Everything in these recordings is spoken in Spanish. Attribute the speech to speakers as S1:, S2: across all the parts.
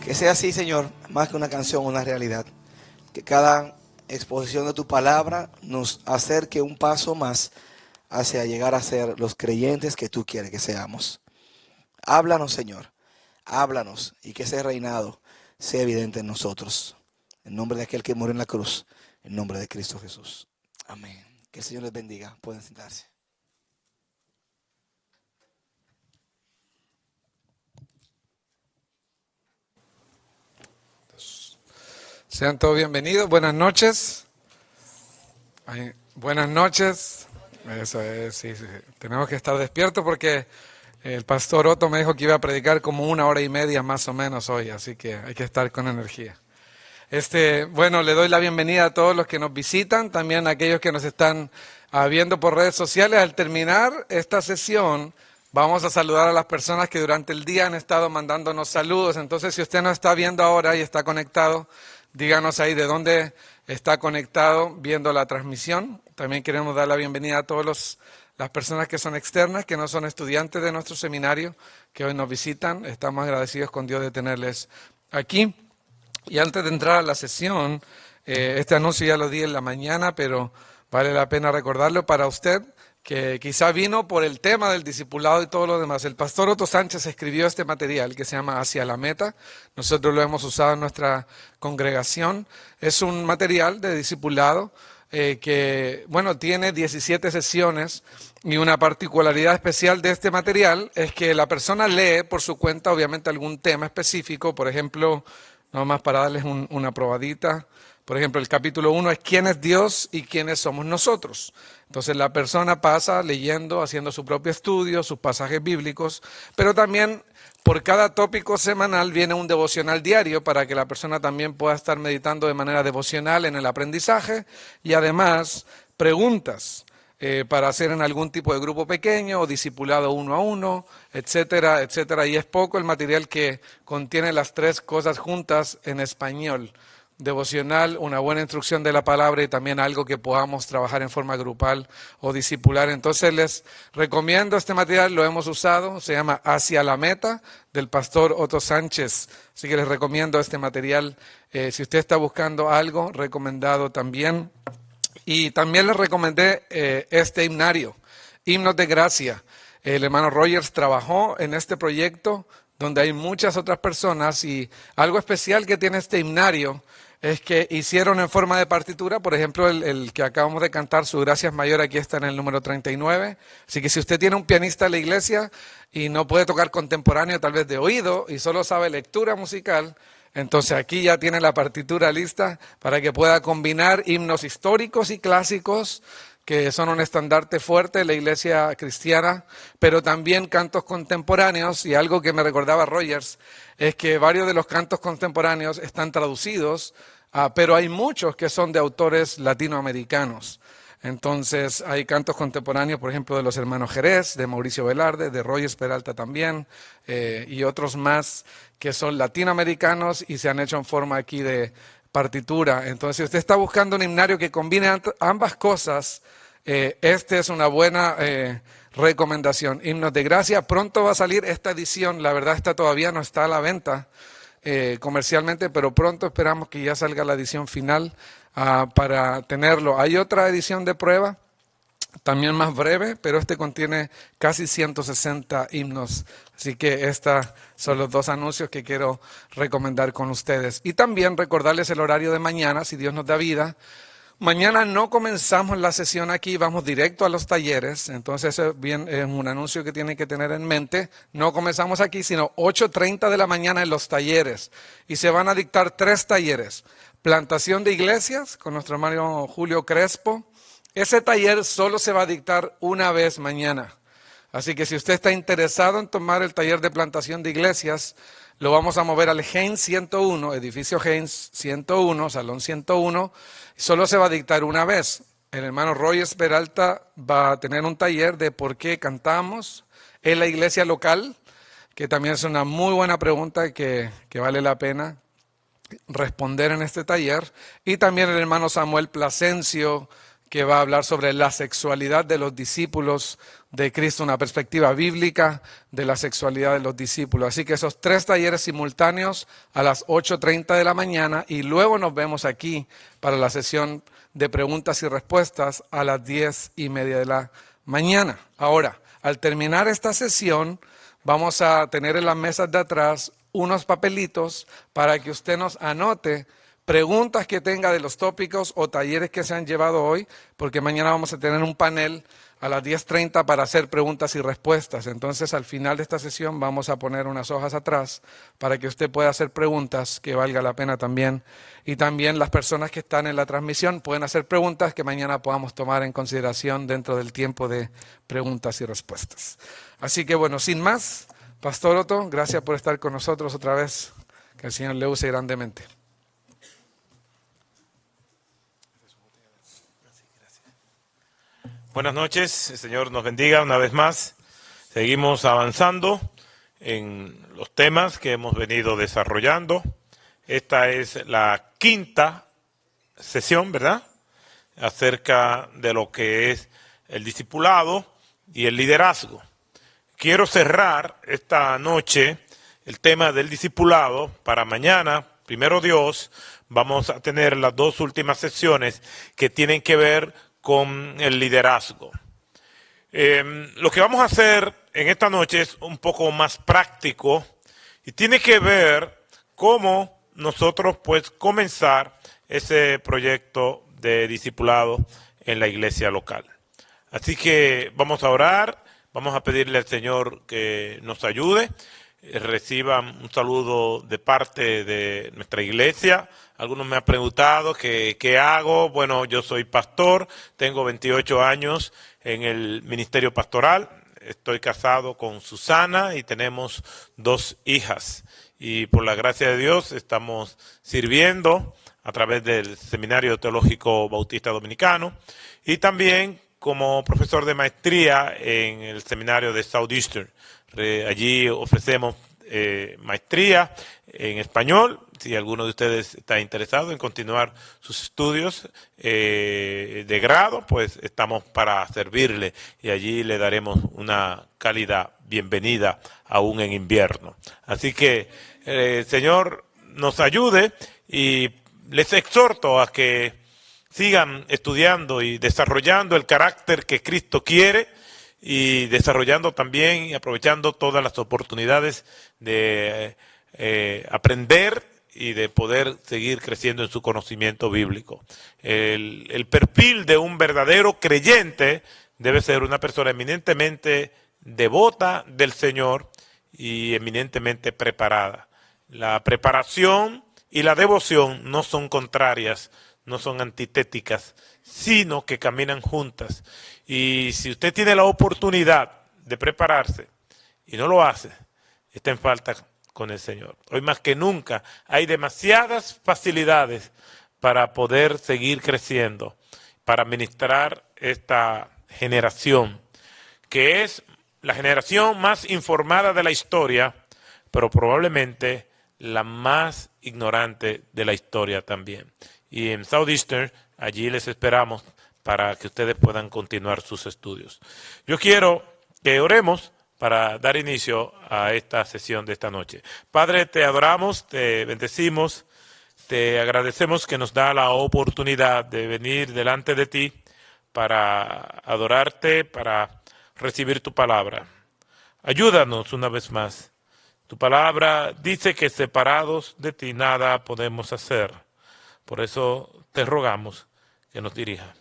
S1: Que sea así, Señor, más que una canción, una realidad. Que cada exposición de tu palabra nos acerque un paso más hacia llegar a ser los creyentes que tú quieres que seamos. Háblanos, Señor, háblanos y que ese reinado sea evidente en nosotros. En nombre de aquel que murió en la cruz, en nombre de Cristo Jesús. Amén. Que el Señor les bendiga. Pueden sentarse.
S2: Sean todos bienvenidos, buenas noches. Buenas noches. Eso es, sí. Tenemos que estar despiertos porque el pastor Otto me dijo que iba a predicar como 1 hora y media más o menos hoy, así que hay que estar con energía. Bueno, le doy la bienvenida a todos los que nos visitan, también a aquellos que nos están viendo por redes sociales. Al terminar esta sesión, vamos a saludar a las personas que durante el día han estado mandándonos saludos. Entonces, si usted nos está viendo ahora y está conectado, díganos ahí de dónde está conectado viendo la transmisión. También queremos dar la bienvenida a todas las personas que son externas, que no son estudiantes de nuestro seminario, que hoy nos visitan. Estamos agradecidos con Dios de tenerles aquí. Y antes de entrar a la sesión, este anuncio ya lo di en la mañana, pero vale la pena recordarlo para usted, que quizá vino por el tema del discipulado y todo lo demás. El pastor Otto Sánchez escribió este material que se llama Hacia la Meta. Nosotros lo hemos usado en nuestra congregación. Es un material de discipulado que, bueno, tiene 17 sesiones, y una particularidad especial de este material es que la persona lee por su cuenta, obviamente, algún tema específico. Por ejemplo, nomás para darles una probadita. Por ejemplo, el capítulo 1 es ¿quién es Dios y quiénes somos nosotros? Entonces la persona pasa leyendo, haciendo su propio estudio, sus pasajes bíblicos, pero también por cada tópico semanal viene un devocional diario para que la persona también pueda estar meditando de manera devocional en el aprendizaje, y además preguntas para hacer en algún tipo de grupo pequeño o discipulado 1 a 1, etcétera, etcétera. Y es poco el material que contiene las tres cosas juntas en español: devocional, una buena instrucción de la palabra y también algo que podamos trabajar en forma grupal o discipular. Entonces les recomiendo este material, lo hemos usado, se llama Hacia la Meta, del pastor Otto Sánchez. Así que les recomiendo este material. Si usted está buscando algo, recomendado también. Y también les recomendé este himnario, Himnos de Gracia. El hermano Rogers trabajó en este proyecto donde hay muchas otras personas, y algo especial que tiene este himnario es que hicieron en forma de partitura. Por ejemplo, el que acabamos de cantar, Su Gracia es Mayor, aquí está en el número 39. Así que si usted tiene un pianista en la iglesia y no puede tocar contemporáneo, tal vez de oído, y solo sabe lectura musical, entonces aquí ya tiene la partitura lista para que pueda combinar himnos históricos y clásicos, que son un estandarte fuerte de la iglesia cristiana, pero también cantos contemporáneos. Y algo que me recordaba Rogers es que varios de los cantos contemporáneos están traducidos, pero hay muchos que son de autores latinoamericanos. Entonces hay cantos contemporáneos, por ejemplo, de los hermanos Jerez, de Mauricio Velarde, de Rogers Peralta también, y otros más que son latinoamericanos y se han hecho en forma aquí de partitura. Entonces, si usted está buscando un himnario que combine ambas cosas, este es una buena recomendación. Himnos de Gracia. Pronto va a salir esta edición, la verdad esta todavía no está a la venta comercialmente, pero pronto esperamos que ya salga la edición final para tenerlo. Hay otra edición de prueba, también más breve, pero este contiene casi 160 himnos. Así que estos son los dos anuncios que quiero recomendar con ustedes. Y también recordarles el horario de mañana, si Dios nos da vida. Mañana no comenzamos la sesión aquí, vamos directo a los talleres. Entonces es un anuncio que tienen que tener en mente. No comenzamos aquí, sino 8:30 de la mañana en los talleres. Y se van a dictar 3 talleres. Plantación de iglesias con nuestro hermano Julio Crespo. Ese taller solo se va a dictar una vez mañana. Así que si usted está interesado en tomar el taller de plantación de iglesias, lo vamos a mover al Haynes 101, edificio Haynes 101, salón 101. Solo se va a dictar una vez. El hermano Rogers Peralta va a tener un taller de por qué cantamos en la iglesia local, que también es una muy buena pregunta que vale la pena responder en este taller. Y también el hermano Samuel Plasencio, que va a hablar sobre la sexualidad de los discípulos de Cristo, una perspectiva bíblica de la sexualidad de los discípulos. Así que esos 3 talleres simultáneos a las 8:30 de la mañana y luego nos vemos aquí para la sesión de preguntas y respuestas a las 10:30 de la mañana. Ahora, al terminar esta sesión, vamos a tener en las mesas de atrás unos papelitos para que usted nos anote preguntas que tenga de los tópicos o talleres que se han llevado hoy, porque mañana vamos a tener un panel a las 10:30 para hacer preguntas y respuestas. Entonces, al final de esta sesión vamos a poner unas hojas atrás para que usted pueda hacer preguntas que valga la pena también. Y también las personas que están en la transmisión pueden hacer preguntas que mañana podamos tomar en consideración dentro del tiempo de preguntas y respuestas. Así que bueno, sin más, Pastor Otto, gracias por estar con nosotros otra vez. Que el Señor le use grandemente.
S3: Buenas noches, el Señor nos bendiga una vez más. Seguimos avanzando en los temas que hemos venido desarrollando. Esta es la 5ª sesión, ¿verdad? Acerca de lo que es el discipulado y el liderazgo. Quiero cerrar esta noche el tema del discipulado. Para mañana, primero Dios, vamos a tener las 2 últimas sesiones que tienen que ver con el liderazgo. Lo que vamos a hacer en esta noche es un poco más práctico y tiene que ver cómo nosotros pues comenzar ese proyecto de discipulado en la iglesia local. Así que vamos a orar, vamos a pedirle al Señor que nos ayude. Reciban un saludo de parte de nuestra iglesia. Algunos me han preguntado qué hago. Bueno, yo soy pastor, tengo 28 años en el ministerio pastoral. Estoy casado con Susana y tenemos 2 hijas. Y por la gracia de Dios estamos sirviendo a través del Seminario Teológico Bautista Dominicano y también como profesor de maestría en el seminario de Southeastern. Allí ofrecemos maestría en español. Si alguno de ustedes está interesado en continuar sus estudios de grado, pues estamos para servirle y allí le daremos una cálida bienvenida aún en invierno. Así que el Señor nos ayude y les exhorto a que sigan estudiando y desarrollando el carácter que Cristo quiere y desarrollando también y aprovechando todas las oportunidades de aprender y de poder seguir creciendo en su conocimiento bíblico. El perfil de un verdadero creyente debe ser una persona eminentemente devota del Señor y eminentemente preparada. La preparación y la devoción no son contrarias, no son antitéticas, sino que caminan juntas. Y si usted tiene la oportunidad de prepararse y no lo hace, está en falta con el Señor. Hoy más que nunca hay demasiadas facilidades para poder seguir creciendo, para ministrar esta generación, que es la generación más informada de la historia, pero probablemente la más ignorante de la historia también. Y en Southeastern, allí les esperamos para que ustedes puedan continuar sus estudios. Yo quiero que oremos para dar inicio a esta sesión de esta noche. Padre, te adoramos, te bendecimos, te agradecemos que nos da la oportunidad de venir delante de ti para adorarte, para recibir tu palabra. Ayúdanos una vez más. Tu palabra dice que separados de ti nada podemos hacer. Por eso te rogamos que nos dirija.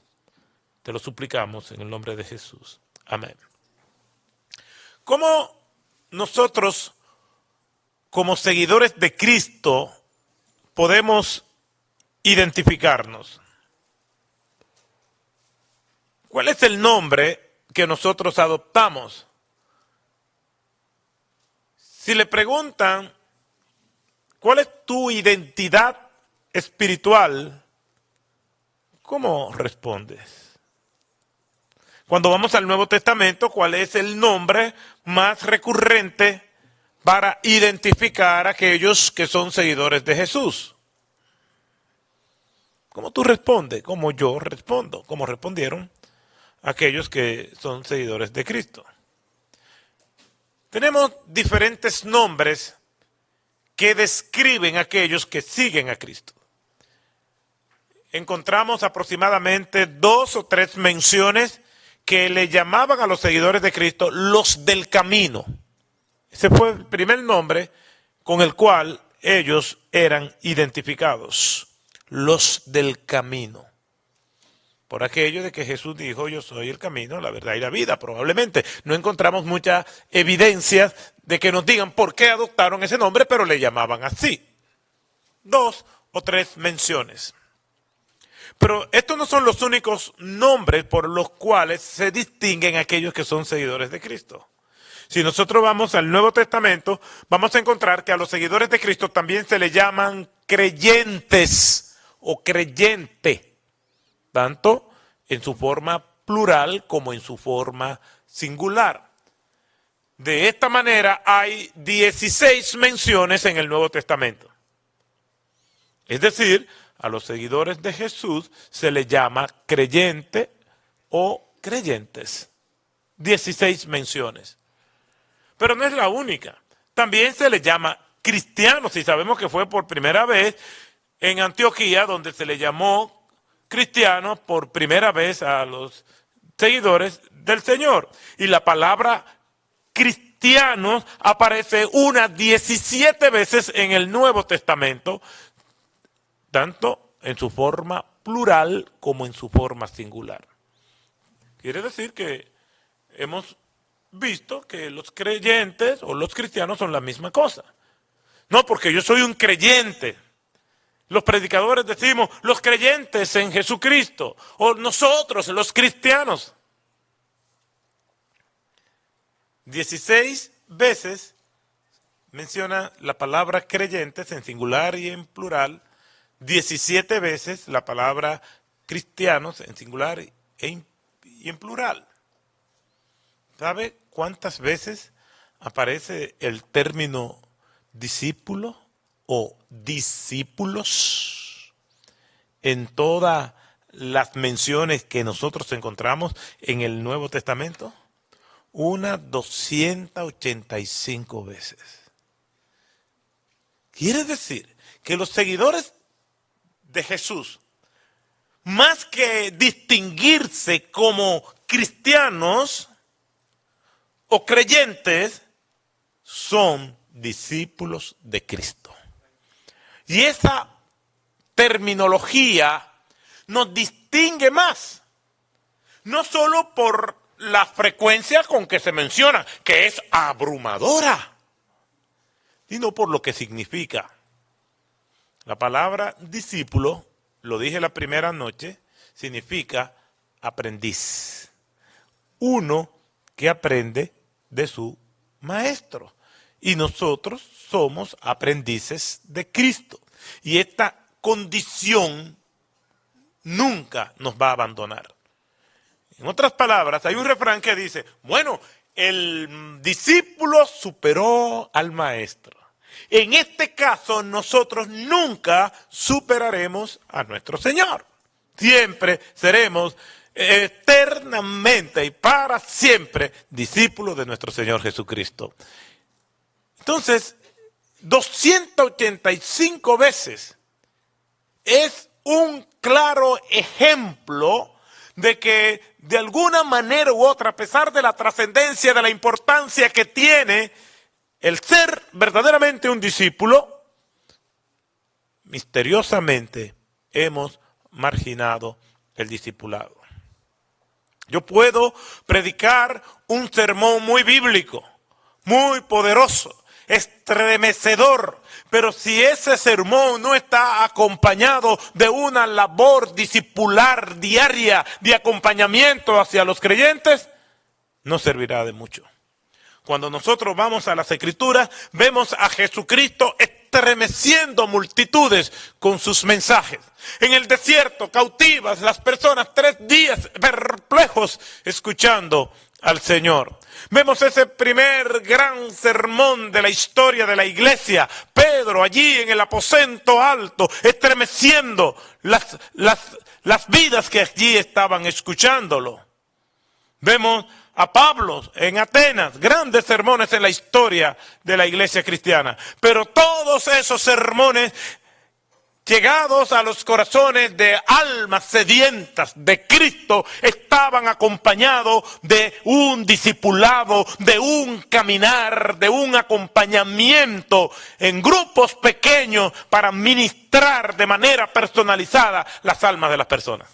S3: Te lo suplicamos en el nombre de Jesús. Amén. ¿Cómo nosotros, como seguidores de Cristo, podemos identificarnos? ¿Cuál es el nombre que nosotros adoptamos? Si le preguntan, ¿cuál es tu identidad espiritual? ¿Cómo respondes? Cuando vamos al Nuevo Testamento, ¿cuál es el nombre más recurrente para identificar a aquellos que son seguidores de Jesús? ¿Cómo tú respondes? Como yo respondo, como respondieron aquellos que son seguidores de Cristo. Tenemos diferentes nombres que describen a aquellos que siguen a Cristo. Encontramos aproximadamente 2 o 3 menciones que le llamaban a los seguidores de Cristo los del camino. Ese fue el primer nombre con el cual ellos eran identificados, los del camino. Por aquello de que Jesús dijo, yo soy el camino, la verdad y la vida. Probablemente no encontramos mucha evidencia de que nos digan por qué adoptaron ese nombre, pero le llamaban así. 2 o 3 menciones. Pero estos no son los únicos nombres por los cuales se distinguen aquellos que son seguidores de Cristo. Si nosotros vamos al Nuevo Testamento, vamos a encontrar que a los seguidores de Cristo también se le llaman creyentes o creyente, tanto en su forma plural como en su forma singular. De esta manera hay 16 menciones en el Nuevo Testamento. Es decir, a los seguidores de Jesús se les llama creyente o creyentes. 16 menciones. Pero no es la única. También se les llama cristianos, y sabemos que fue por primera vez en Antioquía donde se le llamó cristianos por primera vez a los seguidores del Señor. Y la palabra cristianos aparece unas 17 veces en el Nuevo Testamento, tanto en su forma plural como en su forma singular. Quiere decir que hemos visto que los creyentes o los cristianos son la misma cosa. No, porque yo soy un creyente. Los predicadores decimos, los creyentes en Jesucristo, o nosotros, los cristianos. 16 veces menciona la palabra creyentes en singular y en plural, 17 veces la palabra cristianos en singular y en plural. ¿Sabe cuántas veces aparece el término discípulo o discípulos en todas las menciones que nosotros encontramos en el Nuevo Testamento? Unas 285 veces. Quiere decir que los seguidores de Jesús, más que distinguirse como cristianos o creyentes, son discípulos de Cristo. Y esa terminología nos distingue más, no solo por la frecuencia con que se menciona, que es abrumadora, sino por lo que significa. La palabra discípulo, lo dije la primera noche, significa aprendiz. Uno que aprende de su maestro. Y nosotros somos aprendices de Cristo. Y esta condición nunca nos va a abandonar. En otras palabras, hay un refrán que dice, bueno, el discípulo superó al maestro. En este caso, nosotros nunca superaremos a nuestro Señor. Siempre seremos eternamente y para siempre discípulos de nuestro Señor Jesucristo. Entonces, 285 veces es un claro ejemplo de que de alguna manera u otra, a pesar de la trascendencia, de la importancia que tiene el ser verdaderamente un discípulo, misteriosamente hemos marginado el discipulado. Yo puedo predicar un sermón muy bíblico, muy poderoso, estremecedor, pero si ese sermón no está acompañado de una labor discipular diaria de acompañamiento hacia los creyentes, no servirá de mucho. Cuando nosotros vamos a las Escrituras, vemos a Jesucristo estremeciendo multitudes con sus mensajes. En el desierto, cautivas, las personas 3 días perplejos escuchando al Señor. Vemos ese primer gran sermón de la historia de la iglesia. Pedro allí en el aposento alto, estremeciendo las vidas que allí estaban escuchándolo. Vemos a Pablo en Atenas, grandes sermones en la historia de la iglesia cristiana. Pero todos esos sermones llegados a los corazones de almas sedientas de Cristo, estaban acompañados de un discipulado, de un caminar, de un acompañamiento en grupos pequeños para ministrar de manera personalizada las almas de las personas.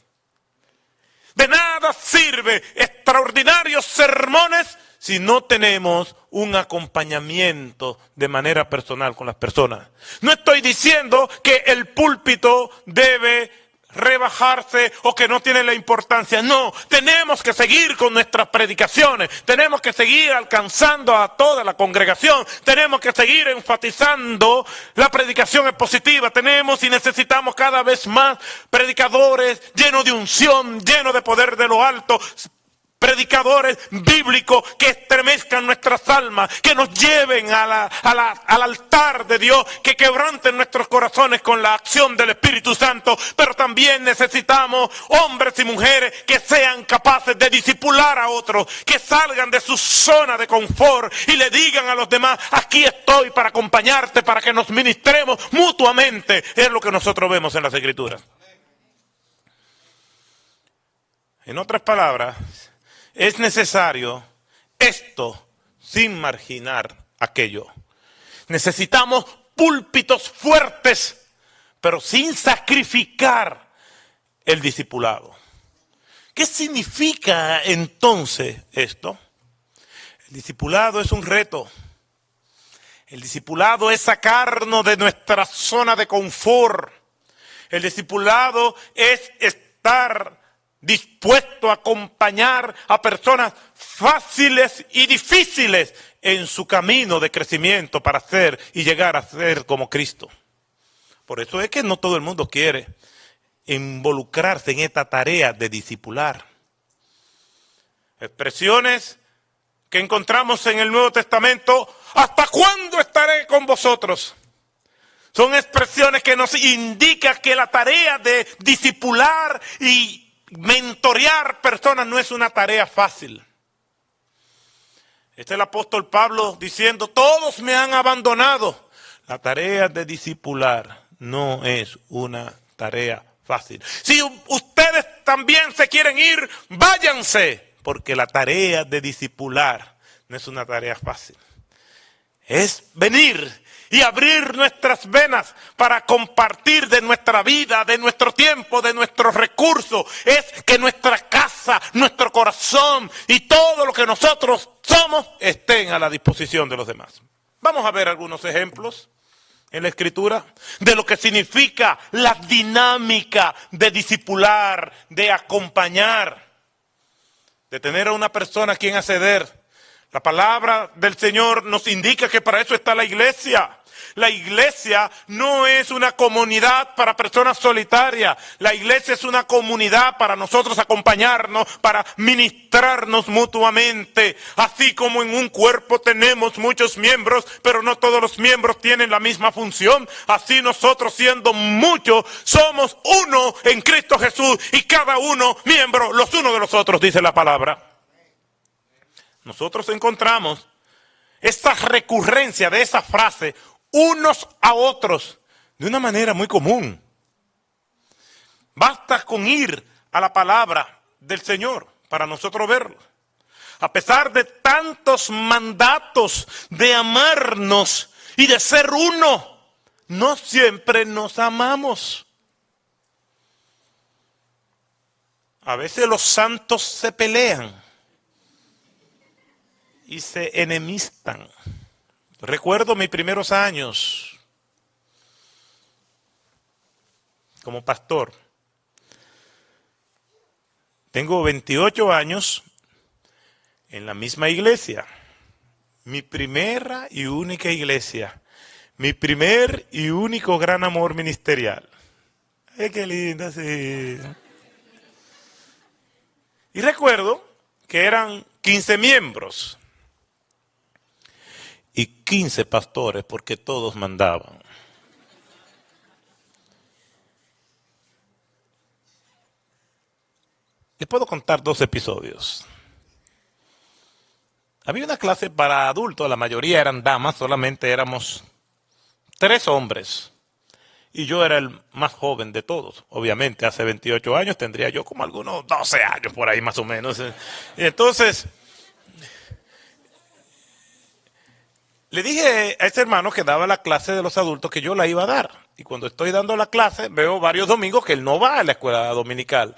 S3: De nada sirve extraordinarios sermones si no tenemos un acompañamiento de manera personal con las personas. No estoy diciendo que el púlpito debe rebajarse o que no tiene la importancia. No, tenemos que seguir con nuestras predicaciones, tenemos que seguir alcanzando a toda la congregación, tenemos que seguir enfatizando la predicación expositiva, tenemos y necesitamos cada vez más predicadores llenos de unción, llenos de poder de lo alto, predicadores bíblicos que estremezcan nuestras almas, que nos lleven al altar de Dios, que quebranten nuestros corazones con la acción del Espíritu Santo. Pero también necesitamos hombres y mujeres que sean capaces de discipular a otros, que salgan de su zona de confort y le digan a los demás: aquí estoy para acompañarte, para que nos ministremos mutuamente. Es lo que nosotros vemos en las Escrituras. En otras palabras, es necesario esto sin marginar aquello. Necesitamos púlpitos fuertes, pero sin sacrificar el discipulado. ¿Qué significa entonces esto? El discipulado es un reto. El discipulado es sacarnos de nuestra zona de confort. El discipulado es estar dispuesto a acompañar a personas fáciles y difíciles en su camino de crecimiento para ser y llegar a ser como Cristo. Por eso es que no todo el mundo quiere involucrarse en esta tarea de discipular. Expresiones que encontramos en el Nuevo Testamento: ¿hasta cuándo estaré con vosotros? Son expresiones que nos indican que la tarea de discipular y mentorear personas no es una tarea fácil. Este es el apóstol Pablo diciendo: todos me han abandonado. La tarea de discipular no es una tarea fácil. Si ustedes también se quieren ir, váyanse, porque la tarea de discipular no es una tarea fácil. Es venir y abrir nuestras venas para compartir de nuestra vida, de nuestro tiempo, de nuestros recursos. Es que nuestra casa, nuestro corazón y todo lo que nosotros somos estén a la disposición de los demás. Vamos a ver algunos ejemplos en la Escritura de lo que significa la dinámica de discipular, de acompañar, de tener a una persona a quien acceder. La palabra del Señor nos indica que para eso está la iglesia. La iglesia no es una comunidad para personas solitarias. La iglesia es una comunidad para nosotros acompañarnos, para ministrarnos mutuamente. Así como en un cuerpo tenemos muchos miembros, pero no todos los miembros tienen la misma función. Así nosotros, siendo muchos, somos uno en Cristo Jesús y cada uno miembro los unos de los otros, dice la palabra. Nosotros encontramos esta recurrencia de esa frase, unos a otros, de una manera muy común. Basta con ir a la palabra del Señor para nosotros verlo. A pesar de tantos mandatos de amarnos y de ser uno, no siempre nos amamos. A veces los santos se pelean y se enemistan. Recuerdo mis primeros años como pastor. Tengo 28 años en la misma iglesia. Mi primera y única iglesia. Mi primer y único gran amor ministerial. ¡Ay, qué lindo! Sí. Y recuerdo que que eran 15 miembros y 15 pastores porque todos mandaban. Les puedo contar 2 episodios. Había una clase para adultos, la mayoría eran damas, solamente éramos 3 hombres. Y yo era el más joven de todos. Obviamente, hace 28 años tendría yo como algunos 12 años por ahí más o menos. Y entonces, le dije a ese hermano que daba la clase de los adultos que yo la iba a dar. Y cuando estoy dando la clase, veo varios domingos que él no va a la escuela dominical.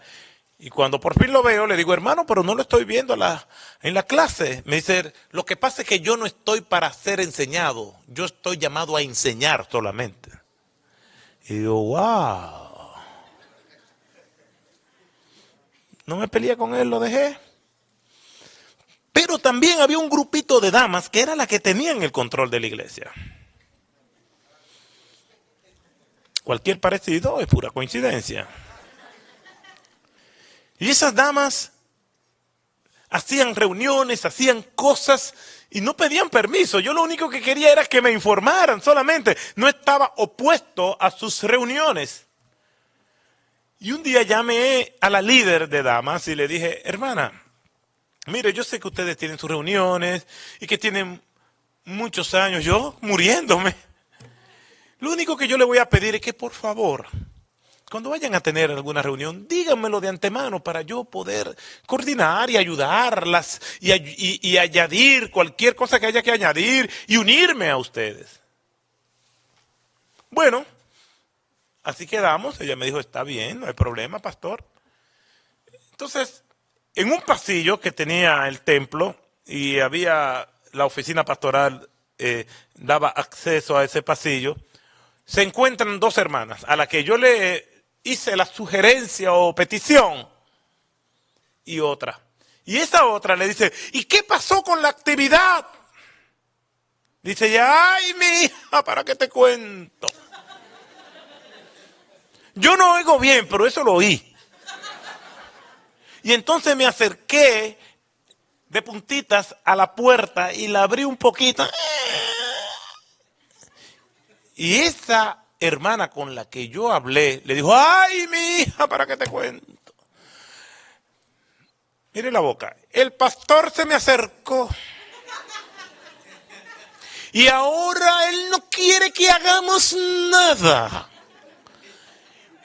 S3: Y cuando por fin lo veo, le digo, hermano, pero no lo estoy viendo en la clase. Me dice, lo que pasa es que yo no estoy para ser enseñado. Yo estoy llamado a enseñar solamente. Y yo, wow. No me peleé con él, lo dejé. Pero también había un grupito de damas que era la que tenían el control de la iglesia. Cualquier parecido es pura coincidencia. Y esas damas hacían reuniones, hacían cosas y no pedían permiso. Yo lo único que quería era que me informaran solamente. No estaba opuesto a sus reuniones. Y un día llamé a la líder de damas y le dije, hermana, mire, yo sé que ustedes tienen sus reuniones y que tienen muchos años, yo muriéndome. Lo único que yo le voy a pedir es que por favor, cuando vayan a tener alguna reunión, díganmelo de antemano para yo poder coordinar y ayudarlas y añadir cualquier cosa que haya que añadir y unirme a ustedes. Bueno, así quedamos. Ella me dijo, está bien, no hay problema, pastor. Entonces, en un pasillo que tenía el templo y había la oficina pastoral, daba acceso a ese pasillo, se encuentran 2 hermanas a las que yo le hice la sugerencia o petición y otra. Y esa otra le dice, ¿y qué pasó con la actividad? Dice ella, ay, mi hija, ¿para qué te cuento? Yo no oigo bien, pero eso lo oí. Y entonces me acerqué de puntitas a la puerta y la abrí un poquito. Y esa hermana con la que yo hablé le dijo, ay, mi hija, ¿para qué te cuento? Mire la boca. El pastor se me acercó. Y ahora él no quiere que hagamos nada.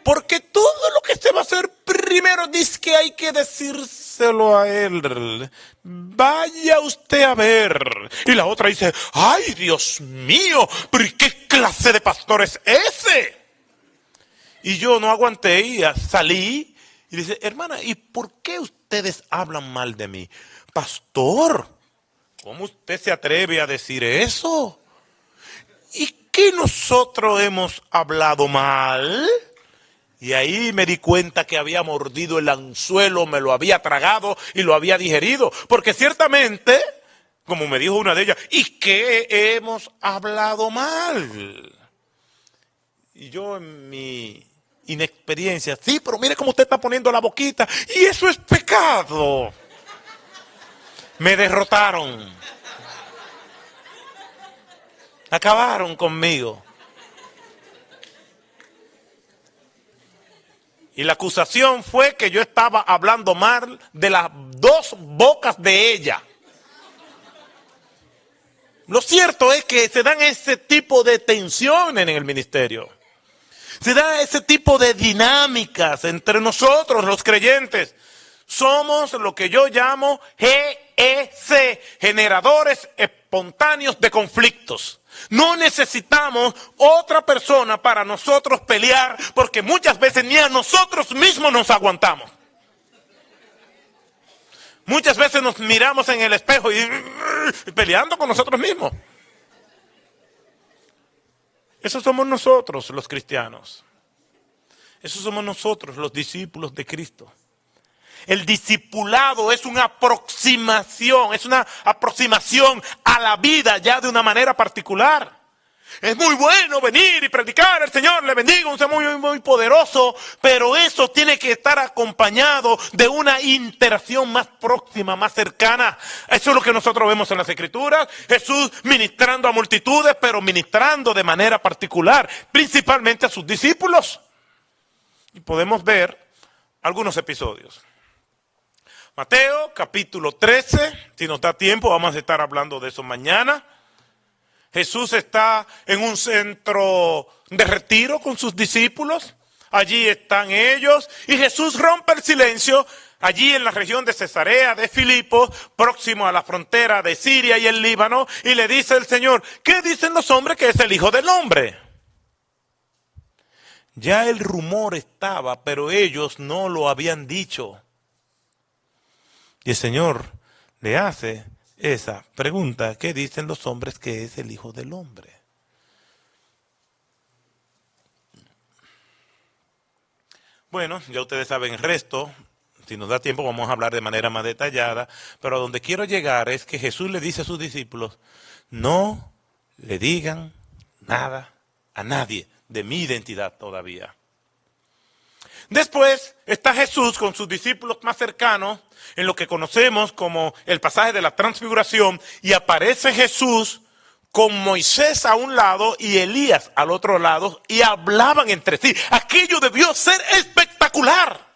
S3: Porque todo lo que se va a hacer primero dice que hay que decírselo a él. Vaya usted a ver. Y la otra dice, ay, Dios mío, pero ¿y qué clase de pastor es ese? Y yo no aguanté y salí y dice, hermana, ¿y por qué ustedes hablan mal de mí? Pastor, ¿cómo usted se atreve a decir eso? ¿Y qué nosotros hemos hablado mal? Y ahí me di cuenta que había mordido el anzuelo, me lo había tragado y lo había digerido. Porque ciertamente, como me dijo una de ellas, ¿y qué hemos hablado mal? Y yo en mi inexperiencia, sí, pero mire cómo usted está poniendo la boquita y eso es pecado. Me derrotaron. Acabaron conmigo. Y la acusación fue que yo estaba hablando mal de las 2 bocas de ella. Lo cierto es que se dan ese tipo de tensiones en el ministerio. Se da ese tipo de dinámicas entre nosotros, los creyentes. Somos lo que yo llamo GEC, generadores espontáneos de conflictos. No necesitamos otra persona para nosotros pelear, porque muchas veces ni a nosotros mismos nos aguantamos. Muchas veces nos miramos en el espejo y peleando con nosotros mismos. Esos somos nosotros los cristianos. Esos somos nosotros los discípulos de Cristo. El discipulado es una aproximación a la vida ya de una manera particular. Es muy bueno venir y predicar, el Señor le bendiga, un ser muy, muy poderoso, pero eso tiene que estar acompañado de una interacción más próxima, más cercana. Eso es lo que nosotros vemos en las Escrituras, Jesús ministrando a multitudes, pero ministrando de manera particular, principalmente a sus discípulos. Y podemos ver algunos episodios. Mateo, capítulo 13, si nos da tiempo, vamos a estar hablando de eso mañana. Jesús está en un centro de retiro con sus discípulos. Allí están ellos y Jesús rompe el silencio allí en la región de Cesarea de Filipo, próximo a la frontera de Siria y el Líbano, y le dice el Señor, ¿qué dicen los hombres que es el Hijo del Hombre? Ya el rumor estaba, pero ellos no lo habían dicho. Y el Señor le hace esa pregunta, ¿qué dicen los hombres que es el Hijo del Hombre? Bueno, ya ustedes saben el resto, si nos da tiempo vamos a hablar de manera más detallada, pero a donde quiero llegar es que Jesús le dice a sus discípulos, no le digan nada a nadie de mi identidad todavía. Después está Jesús con sus discípulos más cercanos en lo que conocemos como el pasaje de la transfiguración y aparece Jesús con Moisés a un lado y Elías al otro lado y hablaban entre sí. Aquello debió ser espectacular.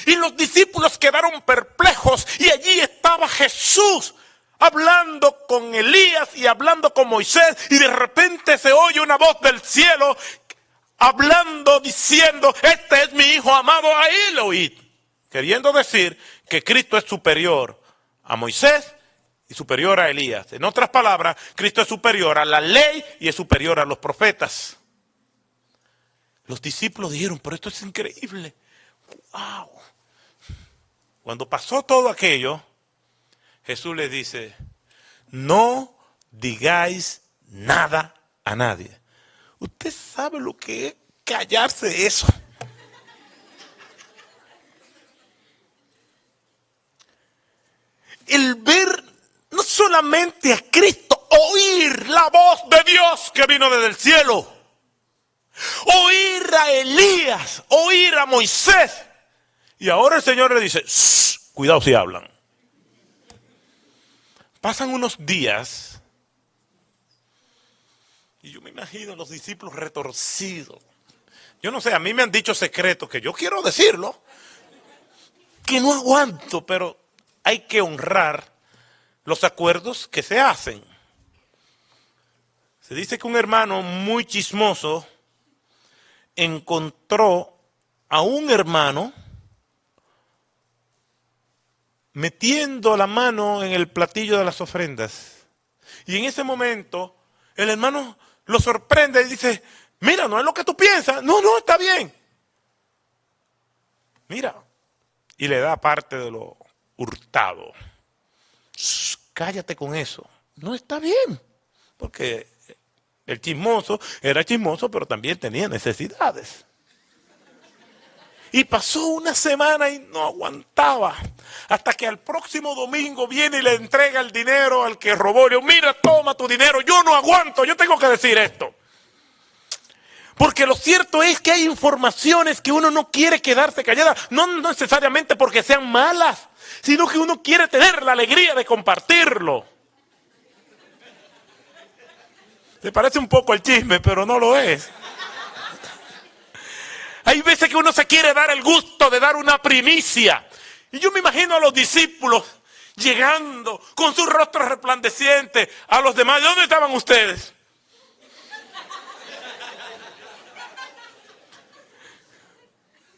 S3: Y los discípulos quedaron perplejos y allí estaba Jesús hablando con Elías y hablando con Moisés y de repente se oye una voz del cielo hablando, diciendo, este es mi hijo amado, a él oíd. Queriendo decir que Cristo es superior a Moisés y superior a Elías. En otras palabras, Cristo es superior a la ley y es superior a los profetas. Los discípulos dijeron, pero esto es increíble. ¡Wow! Cuando pasó todo aquello, Jesús les dice, no digáis nada a nadie. Usted sabe lo que es callarse de eso. El ver no solamente a Cristo, oír la voz de Dios que vino desde el cielo. Oír a Elías, oír a Moisés. Y ahora el Señor le dice, cuidado si hablan. Pasan unos días. Y yo me imagino a los discípulos retorcidos. Yo no sé, a mí me han dicho secretos que yo quiero decirlo, que no aguanto, pero hay que honrar los acuerdos que se hacen. Se dice que un hermano muy chismoso encontró a un hermano metiendo la mano en el platillo de las ofrendas. Y en ese momento el hermano lo sorprende y dice, mira, no es lo que tú piensas. No, está bien. Mira. Y le da parte de lo hurtado. Cállate con eso. No está bien. Porque el chismoso era chismoso, pero también tenía necesidades. Y pasó una semana y no aguantaba. Hasta que al próximo domingo viene y le entrega el dinero al que robó. Le digo, mira, toma tu dinero. Yo no aguanto, yo tengo que decir esto. Porque lo cierto es que hay informaciones que uno no quiere quedarse callada. No necesariamente porque sean malas, sino que uno quiere tener la alegría de compartirlo. Se parece un poco al chisme, pero no lo es. Hay veces que uno se quiere dar el gusto de dar una primicia. Y yo me imagino a los discípulos llegando con sus rostros resplandecientes a los demás. ¿De dónde estaban ustedes?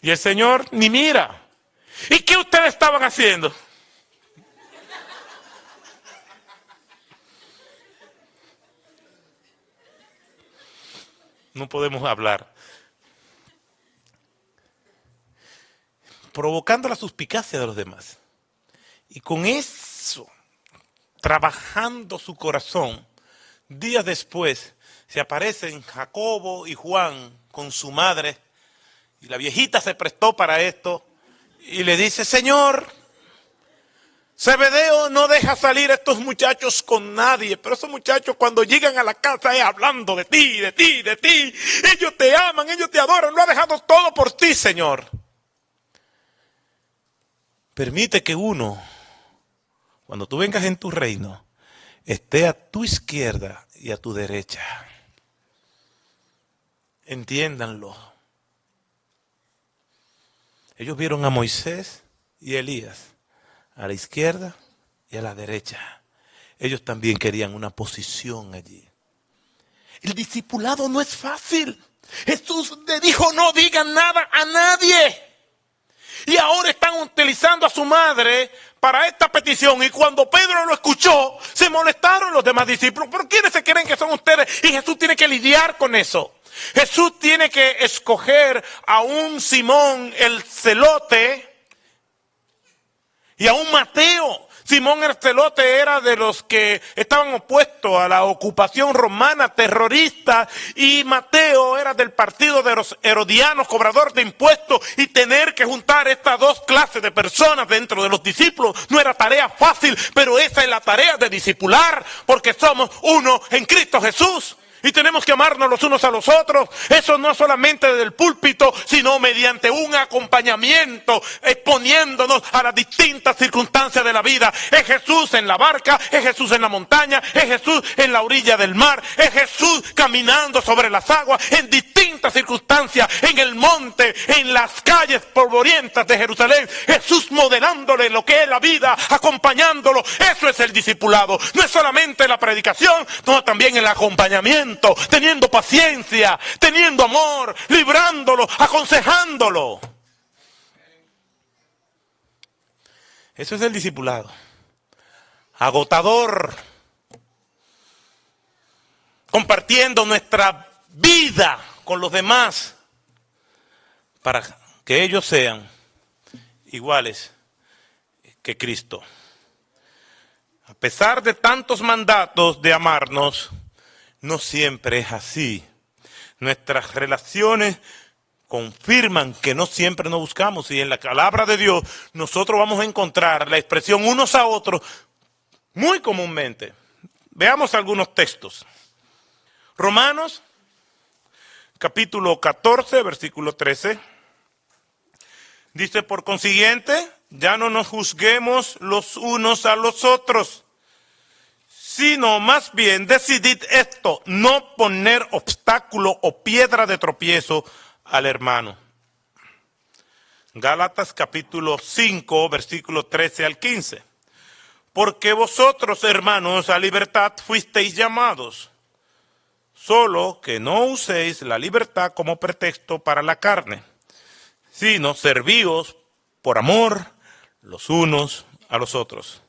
S3: Y el Señor ni mira. ¿Y qué ustedes estaban haciendo? No podemos hablar. Provocando la suspicacia de los demás. Y con eso, trabajando su corazón, días después, se aparecen Jacobo y Juan con su madre, y la viejita se prestó para esto, y le dice, Señor, Zebedeo no deja salir a estos muchachos con nadie, pero esos muchachos cuando llegan a la casa es hablando de ti, de ti, de ti. Ellos te aman, ellos te adoran, lo ha dejado todo por ti, Señor. Permite que uno, cuando tú vengas en tu reino, esté a tu izquierda y a tu derecha. Entiéndanlo. Ellos vieron a Moisés y Elías a la izquierda y a la derecha. Ellos también querían una posición allí. El discipulado no es fácil. Jesús le dijo, no digan nada a nadie. Y ahora están utilizando a su madre para esta petición. Y cuando Pedro lo escuchó, se molestaron los demás discípulos. ¿Por quiénes se creen que son ustedes? Y Jesús tiene que lidiar con eso. Jesús tiene que escoger a un Simón el celote y a un Mateo. Simón el celote era de los que estaban opuestos a la ocupación romana terrorista, y Mateo era del partido de los herodianos, cobrador de impuestos, y tener que juntar estas dos clases de personas dentro de los discípulos no era tarea fácil, pero esa es la tarea de discipular, porque somos uno en Cristo Jesús. Y tenemos que amarnos los unos a los otros. Eso no solamente desde el púlpito, sino mediante un acompañamiento, exponiéndonos a las distintas circunstancias de la vida. Es Jesús en la barca, es Jesús en la montaña, es Jesús en la orilla del mar, es Jesús caminando sobre las aguas, en distintas circunstancias, en el monte, en las calles polvorientas de Jerusalén. Jesús modelándole lo que es la vida, acompañándolo. Eso es el discipulado. No es solamente la predicación, sino también el acompañamiento. Teniendo paciencia, teniendo amor, librándolo, aconsejándolo. Eso es el discipulado. Agotador. Compartiendo nuestra vida con los demás para que ellos sean iguales que Cristo. A pesar de tantos mandatos de amarnos, no siempre es así. Nuestras relaciones confirman que no siempre nos buscamos, y en la palabra de Dios nosotros vamos a encontrar la expresión unos a otros muy comúnmente. Veamos algunos textos. Romanos, capítulo 14, versículo 13. Dice, por consiguiente, ya no nos juzguemos los unos a los otros, sino más bien decidid esto, no poner obstáculo o piedra de tropiezo al hermano. Gálatas capítulo 5, versículo 13 al 15. Porque vosotros, hermanos, a libertad fuisteis llamados, solo que no uséis la libertad como pretexto para la carne, sino servíos por amor los unos a los otros.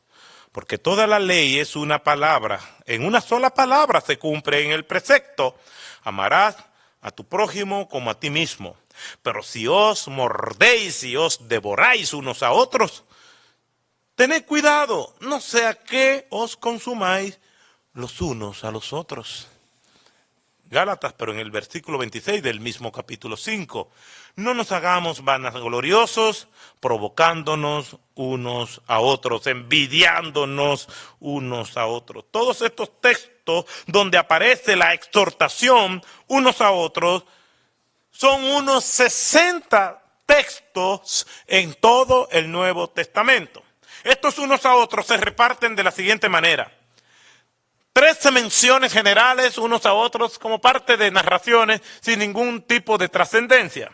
S3: Porque toda la ley es una palabra, en una sola palabra se cumple en el precepto: amarás a tu prójimo como a ti mismo. Pero si os mordéis y os devoráis unos a otros, tened cuidado, no sea que os consumáis los unos a los otros. Gálatas, pero en el versículo 26 del mismo capítulo 5. No nos hagamos vanagloriosos, provocándonos unos a otros, envidiándonos unos a otros. Todos estos textos donde aparece la exhortación unos a otros son unos 60 textos en todo el Nuevo Testamento. Estos unos a otros se reparten de la siguiente manera: 13 menciones generales unos a otros como parte de narraciones sin ningún tipo de trascendencia.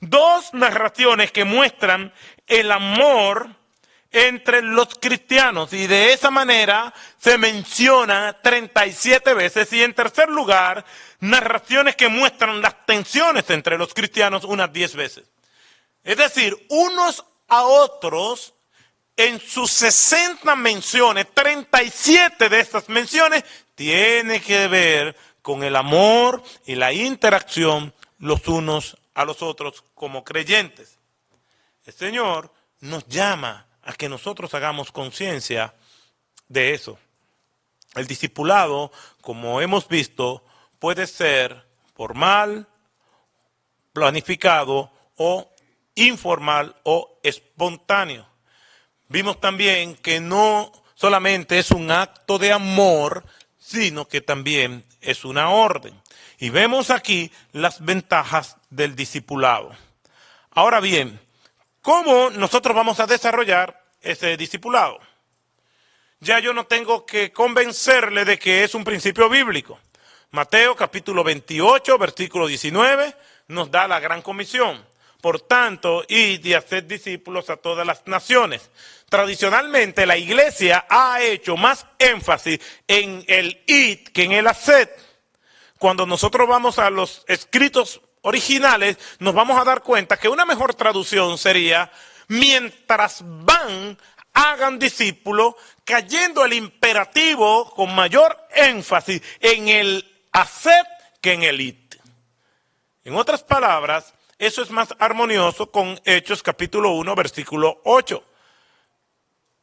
S3: 2 narraciones que muestran el amor entre los cristianos, y de esa manera se menciona 37 veces. Y en tercer lugar, narraciones que muestran las tensiones entre los cristianos unas 10 veces. Es decir, unos a otros. En sus 60 menciones, 37 de estas menciones tiene que ver con el amor y la interacción los unos a los otros como creyentes. El Señor nos llama a que nosotros hagamos conciencia de eso. El discipulado, como hemos visto, puede ser formal, planificado o informal o espontáneo. vimos también que no solamente es un acto de amor, sino que también es una orden. Y vemos aquí las ventajas del discipulado. Ahora bien, ¿cómo nosotros vamos a desarrollar ese discipulado? Ya yo no tengo que convencerle de que es un principio bíblico. Mateo capítulo 28, versículo 19, nos da la gran comisión. Por tanto, id y haced discípulos a todas las naciones. Tradicionalmente la iglesia ha hecho más énfasis en el id que en el haced. Cuando nosotros vamos a los escritos originales, nos vamos a dar cuenta que una mejor traducción sería: mientras van, hagan discípulos, cayendo el imperativo con mayor énfasis en el haced que en el id. En otras palabras, eso es más armonioso con Hechos capítulo 1, versículo 8.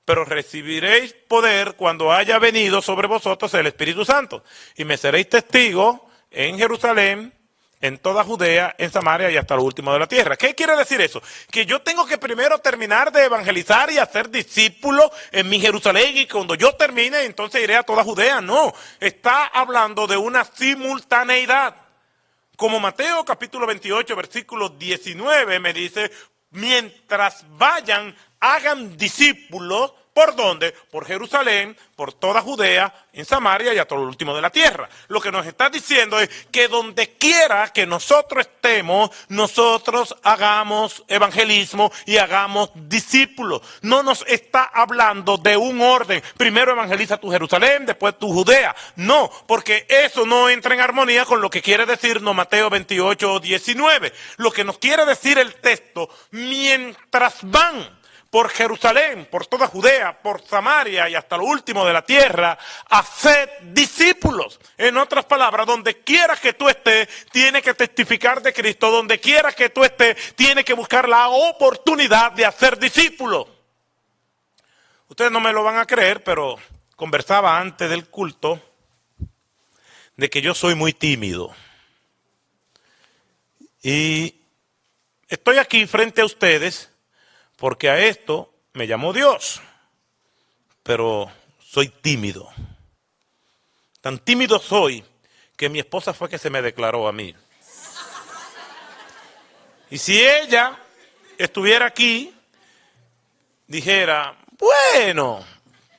S3: Pero recibiréis poder cuando haya venido sobre vosotros el Espíritu Santo, y me seréis testigos en Jerusalén, en toda Judea, en Samaria y hasta lo último de la tierra. ¿Qué quiere decir eso? Que yo tengo que primero terminar de evangelizar y hacer discípulos en mi Jerusalén, y cuando yo termine entonces iré a toda Judea. No, está hablando de una simultaneidad. Como Mateo capítulo 28, versículo 19 me dice: mientras vayan, hagan discípulos. ¿Por dónde? Por Jerusalén, por toda Judea, en Samaria y hasta lo último de la tierra. Lo que nos está diciendo es que donde quiera que nosotros estemos, nosotros hagamos evangelismo y hagamos discípulos. No nos está hablando de un orden. Primero evangeliza tu Jerusalén, después tu Judea. No, porque eso no entra en armonía con lo que quiere decirnos Mateo 28, 19. Lo que nos quiere decir el texto: mientras van por Jerusalén, por toda Judea, por Samaria y hasta lo último de la tierra, haced discípulos. En otras palabras, donde quiera que tú estés, tienes que testificar de Cristo. Donde quiera que tú estés, tienes que buscar la oportunidad de hacer discípulos. Ustedes no me lo van a creer, pero conversaba antes del culto de que yo soy muy tímido. Y estoy aquí frente a ustedes porque a esto me llamó Dios, pero soy tímido. Tan tímido soy que mi esposa fue que se me declaró a mí. Y si ella estuviera aquí, dijera: bueno,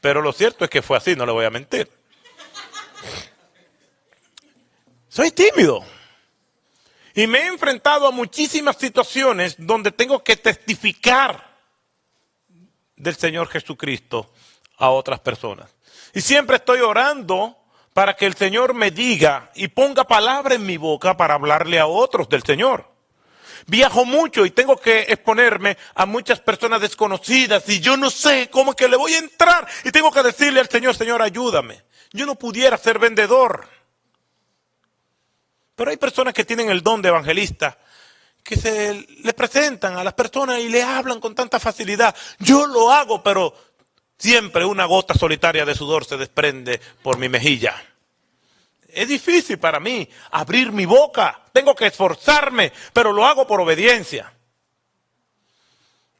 S3: pero lo cierto es que fue así, no le voy a mentir. Soy tímido. Y me he enfrentado a muchísimas situaciones donde tengo que testificar del Señor Jesucristo a otras personas. Y siempre estoy orando para que el Señor me diga y ponga palabra en mi boca para hablarle a otros del Señor. Viajo mucho y tengo que exponerme a muchas personas desconocidas y yo no sé cómo es que le voy a entrar. Y tengo que decirle al Señor: Señor, ayúdame. Yo no pudiera ser vendedor. Pero hay personas que tienen el don de evangelista, que se le presentan a las personas y le hablan con tanta facilidad. Yo lo hago, pero siempre una gota solitaria de sudor se desprende por mi mejilla. Es difícil para mí abrir mi boca. Tengo que esforzarme, pero lo hago por obediencia.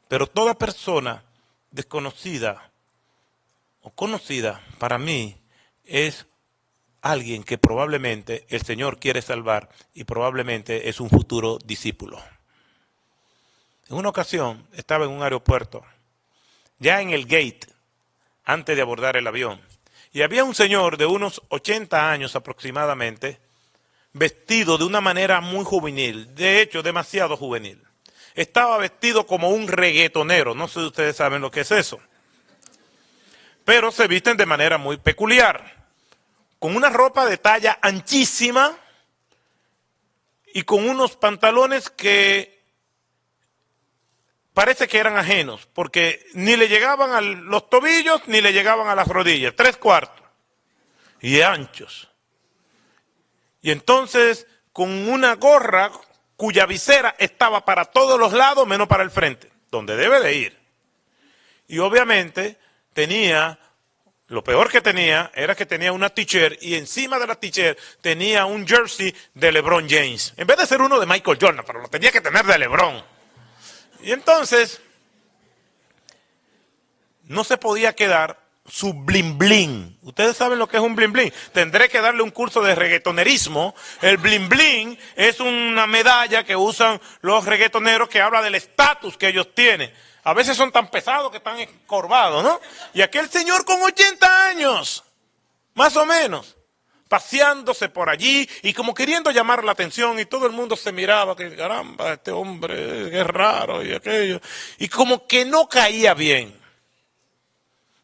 S3: Pero toda persona desconocida o conocida para mí es alguien que probablemente el Señor quiere salvar y probablemente es un futuro discípulo. En una ocasión estaba en un aeropuerto, ya en el gate, antes de abordar el avión, y había un señor de unos 80 años aproximadamente, vestido de una manera muy juvenil, de hecho demasiado juvenil. Estaba vestido como un reggaetonero, no sé si ustedes saben lo que es eso, pero se visten de manera muy peculiar, con una ropa de talla anchísima y con unos pantalones que parece que eran ajenos, porque ni le llegaban a los tobillos ni le llegaban a las rodillas, 3/4, y anchos. Y entonces con una gorra cuya visera estaba para todos los lados menos para el frente, donde debe de ir. Y obviamente tenía... Lo peor que tenía era que tenía una t-shirt y encima de la t-shirt tenía un jersey de LeBron James. En vez de ser uno de Michael Jordan, pero lo tenía que tener de LeBron. Y entonces no se podía quedar su blin blin. Ustedes saben lo que es un blin blin. Tendré que darle un curso de reggaetonerismo. El blin blin es una medalla que usan los reggaetoneros que habla del estatus que ellos tienen. A veces son tan pesados que están encorvados, ¿no? Y aquel señor con 80 años, más o menos, paseándose por allí y como queriendo llamar la atención, y todo el mundo se miraba, que caramba, este hombre es raro y aquello, y como que no caía bien.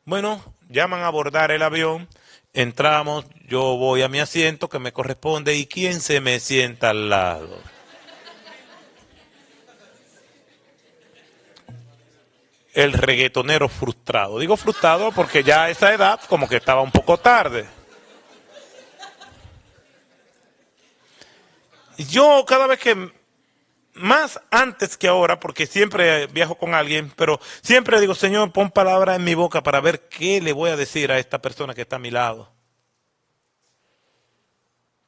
S3: Bueno, llaman a abordar el avión, entramos, yo voy a mi asiento que me corresponde, y ¿quién se me sienta al lado? El reggaetonero frustrado. Digo frustrado porque ya a esa edad como que estaba un poco tarde. Yo cada vez que, más antes que ahora, porque siempre viajo con alguien, pero siempre digo, Señor, pon palabras en mi boca para ver qué le voy a decir a esta persona que está a mi lado.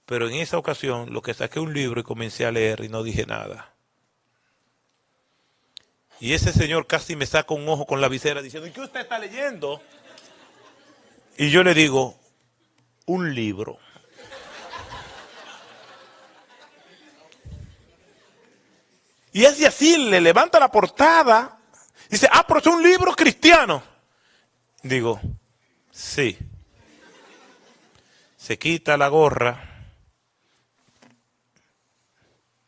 S3: Pero en esa ocasión, lo que saqué un libro y comencé a leer y no dije nada. Y ese señor casi me saca un ojo con la visera diciendo, ¿y qué usted está leyendo? Y yo le digo, un libro. Y es así, le levanta la portada, dice, pero es un libro cristiano. Digo, sí. Se quita la gorra.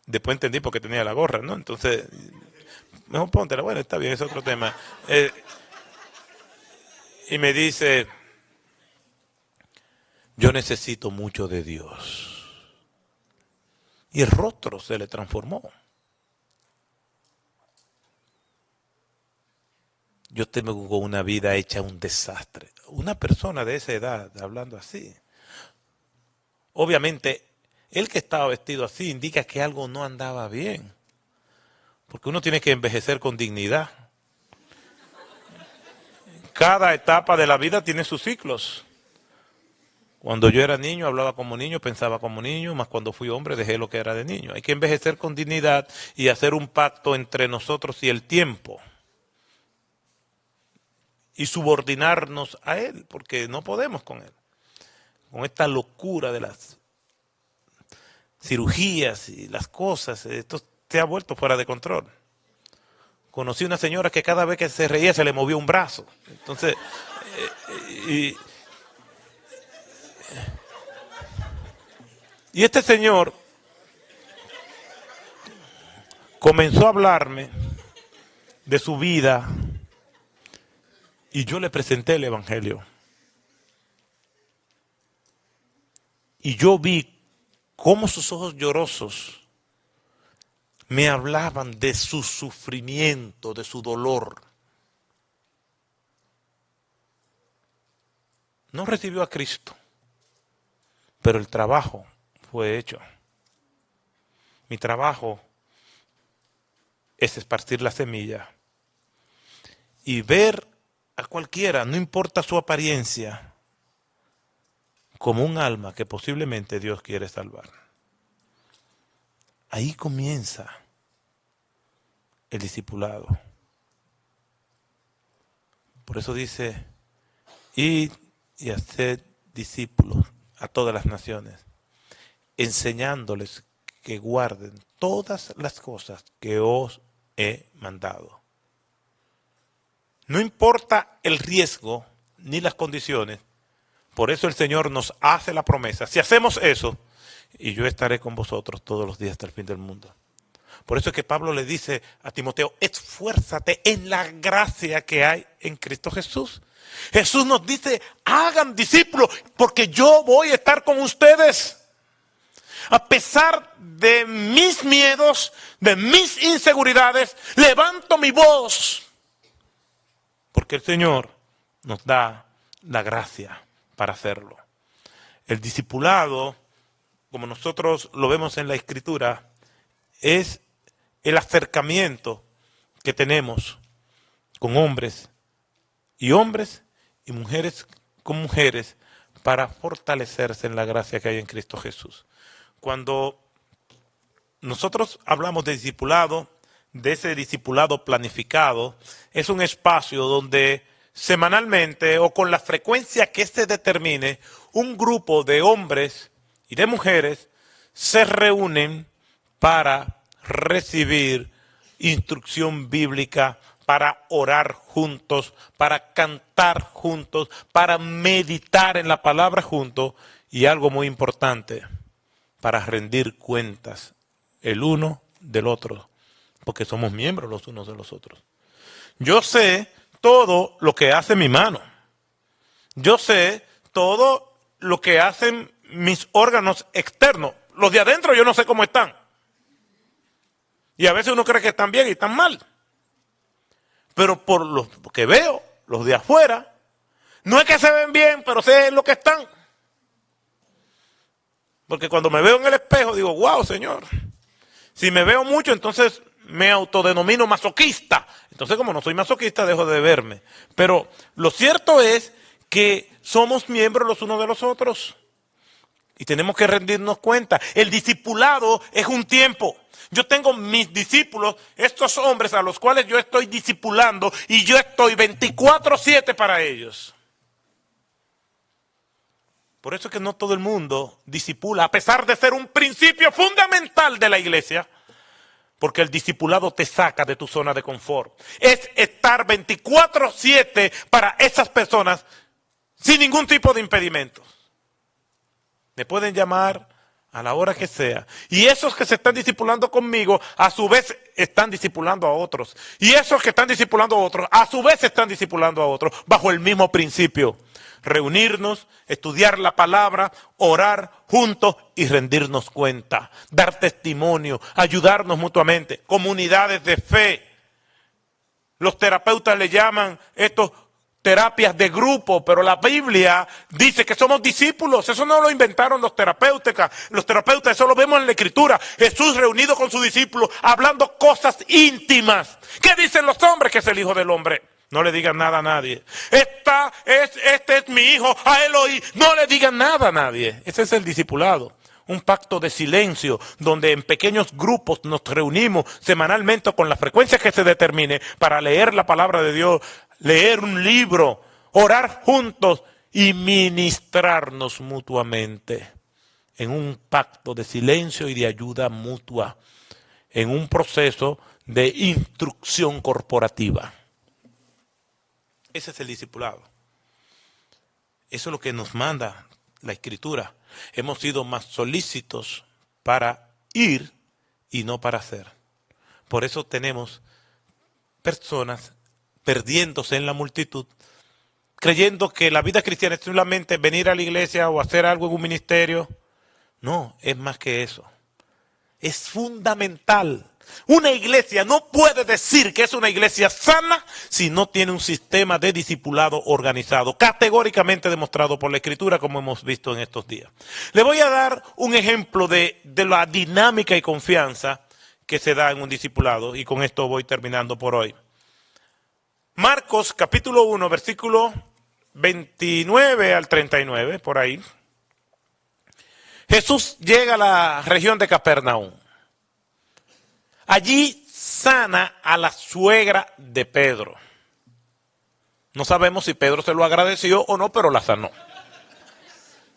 S3: Después entendí por qué tenía la gorra, ¿no? Entonces, mejor póntela, bueno, está bien, es otro tema. Y me dice, yo necesito mucho de Dios. Y el rostro se le transformó. Yo tengo una vida hecha un desastre. Una persona de esa edad hablando así. Obviamente, el que estaba vestido así indica que algo no andaba bien. Porque uno tiene que envejecer con dignidad. Cada etapa de la vida tiene sus ciclos. Cuando yo era niño, hablaba como niño, pensaba como niño, más cuando fui hombre dejé lo que era de niño. Hay que envejecer con dignidad y hacer un pacto entre nosotros y el tiempo. Y subordinarnos a él, porque no podemos con él. Con esta locura de las cirugías y las cosas, esto se ha vuelto fuera de control. Conocí una señora que cada vez que se reía se le movía un brazo. Entonces, y este señor comenzó a hablarme de su vida y yo le presenté el Evangelio. Y yo vi cómo sus ojos llorosos me hablaban de su sufrimiento, de su dolor. No recibió a Cristo, pero el trabajo fue hecho. Mi trabajo es esparcir la semilla y ver a cualquiera, no importa su apariencia, como un alma que posiblemente Dios quiere salvar. Ahí comienza el discipulado. Por eso dice, id y haced discípulos a todas las naciones, enseñándoles que guarden todas las cosas que os he mandado. No importa el riesgo ni las condiciones, por eso el Señor nos hace la promesa. Si hacemos eso, y yo estaré con vosotros todos los días hasta el fin del mundo. Por eso es que Pablo le dice a Timoteo, esfuérzate en la gracia que hay en Cristo Jesús. Jesús nos dice, hagan discípulos, porque yo voy a estar con ustedes. A pesar de mis miedos, de mis inseguridades, levanto mi voz. Porque el Señor nos da la gracia para hacerlo. El discipulado, como nosotros lo vemos en la Escritura, es el acercamiento que tenemos con hombres y mujeres con mujeres para fortalecerse en la gracia que hay en Cristo Jesús. Cuando nosotros hablamos de discipulado, de ese discipulado planificado, es un espacio donde semanalmente o con la frecuencia que se determine, un grupo de hombres y de mujeres se reúnen para recibir instrucción bíblica, para orar juntos, para cantar juntos, para meditar en la palabra juntos y algo muy importante, para rendir cuentas el uno del otro, porque somos miembros los unos de los otros. Yo sé todo lo que hace mi mano. Yo sé todo lo que hacen mis órganos externos. Los de adentro yo no sé cómo están. Y a veces uno cree que están bien y están mal. Pero por lo que veo, los de afuera, no es que se ven bien, pero sé lo que están. Porque cuando me veo en el espejo digo, wow, Señor. Si me veo mucho, entonces me autodenomino masoquista. Entonces, como no soy masoquista, dejo de verme. Pero lo cierto es que somos miembros los unos de los otros. Y tenemos que rendirnos cuenta. El discipulado es un tiempo. Yo tengo mis discípulos, estos hombres a los cuales yo estoy discipulando, y yo estoy 24/7 para ellos. Por eso es que no todo el mundo discipula, a pesar de ser un principio fundamental de la iglesia, porque el discipulado te saca de tu zona de confort. Es estar 24/7 para esas personas sin ningún tipo de impedimentos. Me pueden llamar a la hora que sea. Y esos que se están discipulando conmigo, a su vez están discipulando a otros. Y esos que están discipulando a otros, a su vez están discipulando a otros, bajo el mismo principio. Reunirnos, estudiar la palabra, orar juntos y rendirnos cuenta. Dar testimonio, ayudarnos mutuamente. Comunidades de fe. Los terapeutas le llaman estos terapias de grupo, pero la Biblia dice que somos discípulos. Eso no lo inventaron los terapeutas. Los terapeutas, eso lo vemos en la Escritura. Jesús reunido con sus discípulos, hablando cosas íntimas. ¿Qué dicen los hombres? Que es el Hijo del Hombre. No le digan nada a nadie. Este es mi hijo, a él oí. No le digan nada a nadie. Ese es el discipulado. Un pacto de silencio, donde en pequeños grupos nos reunimos semanalmente con la frecuencia que se determine para leer la palabra de Dios, leer un libro, orar juntos y ministrarnos mutuamente en un pacto de silencio y de ayuda mutua, en un proceso de instrucción corporativa. Ese es el discipulado. Eso es lo que nos manda la Escritura. Hemos sido más solícitos para ir y no para hacer. Por eso tenemos personas perdiéndose en la multitud, creyendo que la vida cristiana es solamente venir a la iglesia o hacer algo en un ministerio. No, es más que eso. Es fundamental. Una iglesia no puede decir que es una iglesia sana si no tiene un sistema de discipulado organizado, categóricamente demostrado por la Escritura, como hemos visto en estos días. Le voy a dar un ejemplo de la dinámica y confianza que se da en un discipulado, y con esto voy terminando por hoy. Marcos capítulo 1, versículo 29 al 39, por ahí. Jesús llega a la región de Capernaum. Allí sana a la suegra de Pedro. No sabemos si Pedro se lo agradeció o no, pero la sanó.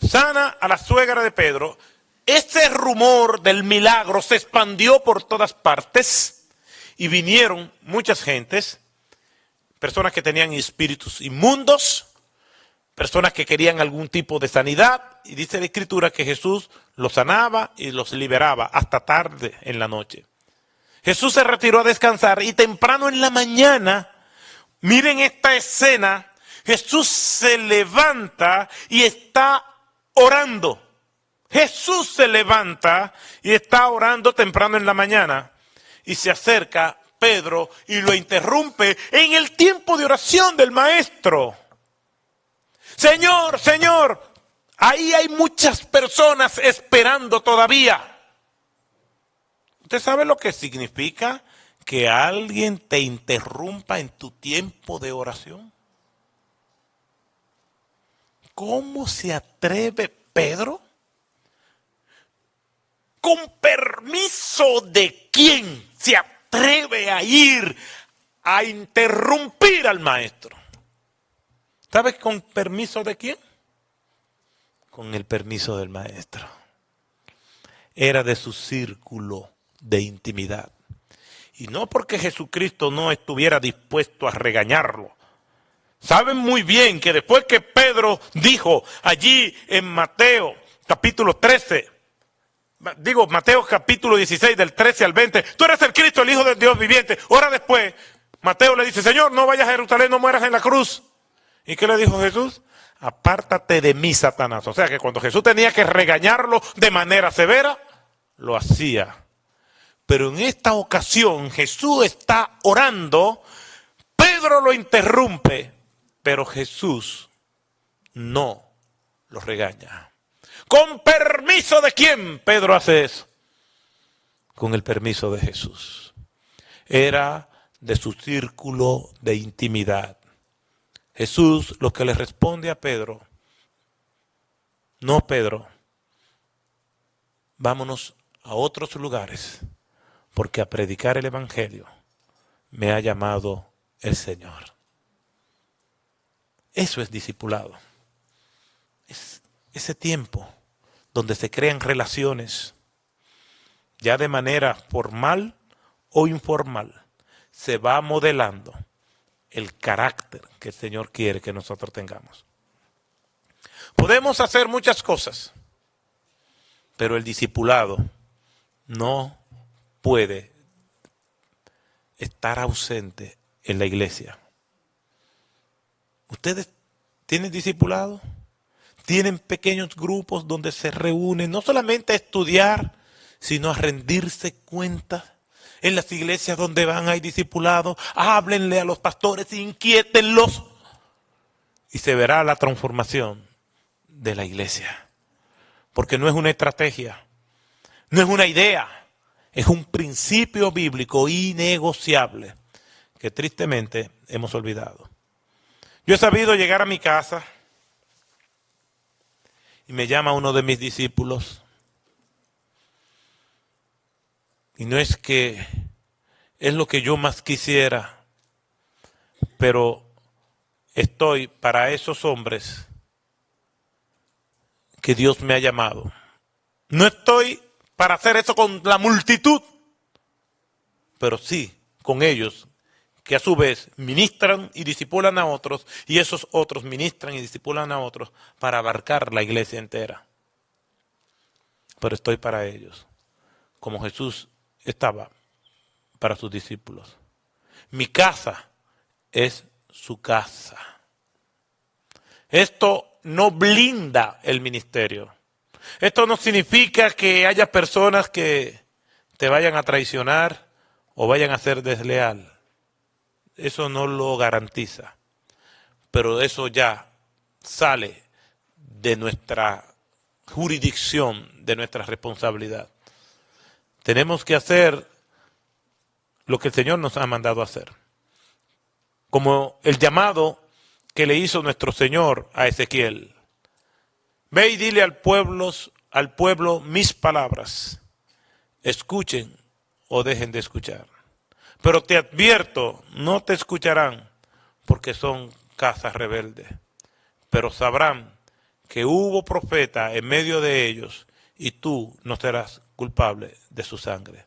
S3: Sana a la suegra de Pedro. Ese rumor del milagro se expandió por todas partes y vinieron muchas gentes, personas que tenían espíritus inmundos, personas que querían algún tipo de sanidad, y dice la Escritura que Jesús los sanaba y los liberaba hasta tarde en la noche. Jesús se retiró a descansar y temprano en la mañana, miren esta escena, Jesús se levanta y está orando. Jesús se levanta y está orando temprano en la mañana y se acerca Pedro y lo interrumpe en el tiempo de oración del maestro. Señor, Señor, ahí hay muchas personas esperando todavía. ¿Usted sabe lo que significa que alguien te interrumpa en tu tiempo de oración? ¿Cómo se atreve Pedro? ¿Con permiso de quién se atreve a ir a interrumpir al maestro? ¿Sabes con permiso de quién? Con el permiso del maestro. Era de su círculo de intimidad. Y no porque Jesucristo no estuviera dispuesto a regañarlo. Saben muy bien que después que Pedro dijo allí en Mateo capítulo 13, Mateo capítulo 16 del 13 al 20, tú eres el Cristo, el Hijo del Dios viviente. Ahora después, Mateo le dice, Señor, no vayas a Jerusalén, no mueras en la cruz. ¿Y qué le dijo Jesús? Apártate de mí, Satanás. O sea que cuando Jesús tenía que regañarlo de manera severa, lo hacía. Pero en esta ocasión Jesús está orando, Pedro lo interrumpe, pero Jesús no lo regaña. ¿Con permiso de quién Pedro hace eso? Con el permiso de Jesús. Era de su círculo de intimidad. Jesús lo que le responde a Pedro, no Pedro, vámonos a otros lugares, porque a predicar el Evangelio me ha llamado el Señor. Eso es discipulado. Es ese tiempo donde se crean relaciones, ya de manera formal o informal, se va modelando el carácter que el Señor quiere que nosotros tengamos. Podemos hacer muchas cosas, pero el discipulado no puede estar ausente en la iglesia. ¿Ustedes tienen discipulado? ¿Tienen pequeños grupos donde se reúnen no solamente a estudiar, sino a rendirse cuentas? En las iglesias donde van hay discipulados, háblenle a los pastores, inquiétenlos. Y se verá la transformación de la iglesia. Porque no es una estrategia, no es una idea, es un principio bíblico innegociable que tristemente hemos olvidado. Yo he sabido llegar a mi casa y me llama uno de mis discípulos. Y no es que es lo que yo más quisiera, pero estoy para esos hombres que Dios me ha llamado. No estoy para hacer eso con la multitud, pero sí con ellos que a su vez ministran y discipulan a otros, y esos otros ministran y discipulan a otros para abarcar la iglesia entera. Pero estoy para ellos, como Jesús estaba para sus discípulos. Mi casa es su casa. Esto no blinda el ministerio. Esto no significa que haya personas que te vayan a traicionar o vayan a ser desleal. Eso no lo garantiza. Pero eso ya sale de nuestra jurisdicción, de nuestra responsabilidad. Tenemos que hacer lo que el Señor nos ha mandado a hacer. Como el llamado que le hizo nuestro Señor a Ezequiel. Ve y dile al pueblo mis palabras. Escuchen o dejen de escuchar. Pero te advierto, no te escucharán porque son casa rebelde. Pero sabrán que hubo profeta en medio de ellos y tú no serás culpable de su sangre.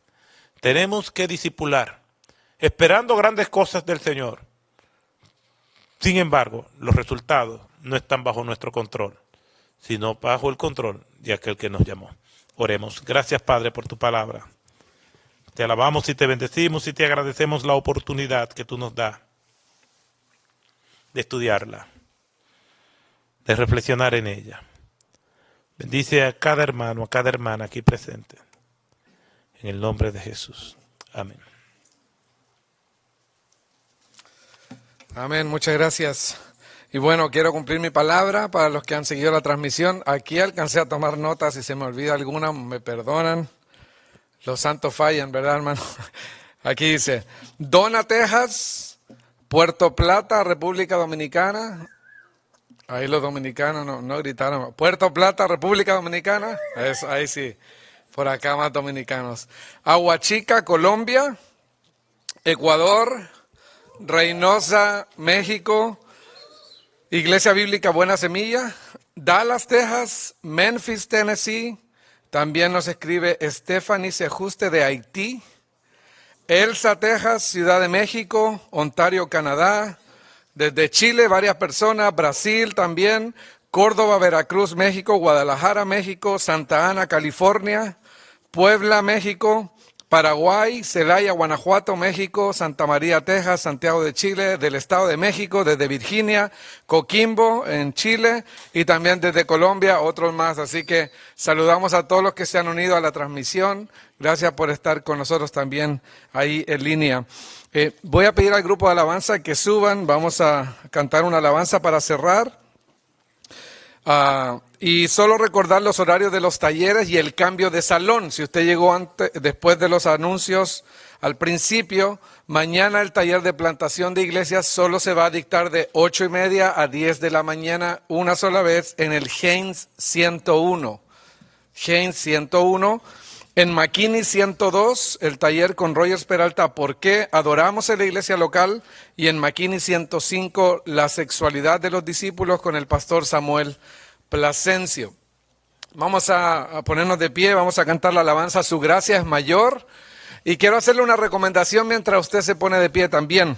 S3: Tenemos que discipular, esperando grandes cosas del Señor. Sin embargo, los resultados no están bajo nuestro control, sino bajo el control de aquel que nos llamó. Oremos. Gracias, Padre, por tu palabra. Te alabamos y te bendecimos y te agradecemos la oportunidad que tú nos das de estudiarla, de reflexionar en ella. Bendice a cada hermano, a cada hermana aquí presente. En el nombre de Jesús. Amén.
S2: Amén, muchas gracias. Y bueno, quiero cumplir mi palabra para los que han seguido la transmisión. Aquí alcancé a tomar notas, si se me olvida alguna, me perdonan. Los santos fallan, ¿verdad, hermano? Aquí dice, Dona, Texas, Puerto Plata, República Dominicana. Ahí los dominicanos no gritaron. Puerto Plata, República Dominicana. Eso, ahí sí. Por acá más dominicanos. Aguachica, Colombia. Ecuador. Reynosa, México. Iglesia Bíblica Buena Semilla, Dallas, Texas, Memphis, Tennessee. También nos escribe Stephanie Sejuste de Haití. Elsa, Texas, Ciudad de México, Ontario, Canadá. Desde Chile, varias personas. Brasil también. Córdoba, Veracruz, México. Guadalajara, México. Santa Ana, California. Puebla, México. Paraguay, Celaya, Guanajuato, México, Santa María, Texas, Santiago de Chile, del Estado de México, desde Virginia, Coquimbo, en Chile, y también desde Colombia, otros más. Así que saludamos a todos los que se han unido a la transmisión. Gracias por estar con nosotros también ahí en línea. Voy a pedir al grupo de alabanza que suban. Vamos a cantar una alabanza para cerrar. Y solo recordar los horarios de los talleres y el cambio de salón. Si usted llegó después de los anuncios al principio, mañana el taller de plantación de iglesias solo se va a dictar de 8:30 a 10 de la mañana, una sola vez, en el Haynes 101. Haynes 101. En McKinney 102, el taller con Rogers Peralta, ¿por qué adoramos en la iglesia local? Y en McKinney 105, la sexualidad de los discípulos, con el pastor Samuel Plasencio. Vamos a ponernos de pie, vamos a cantar la alabanza Su gracia es mayor. Y quiero hacerle una recomendación mientras usted se pone de pie también.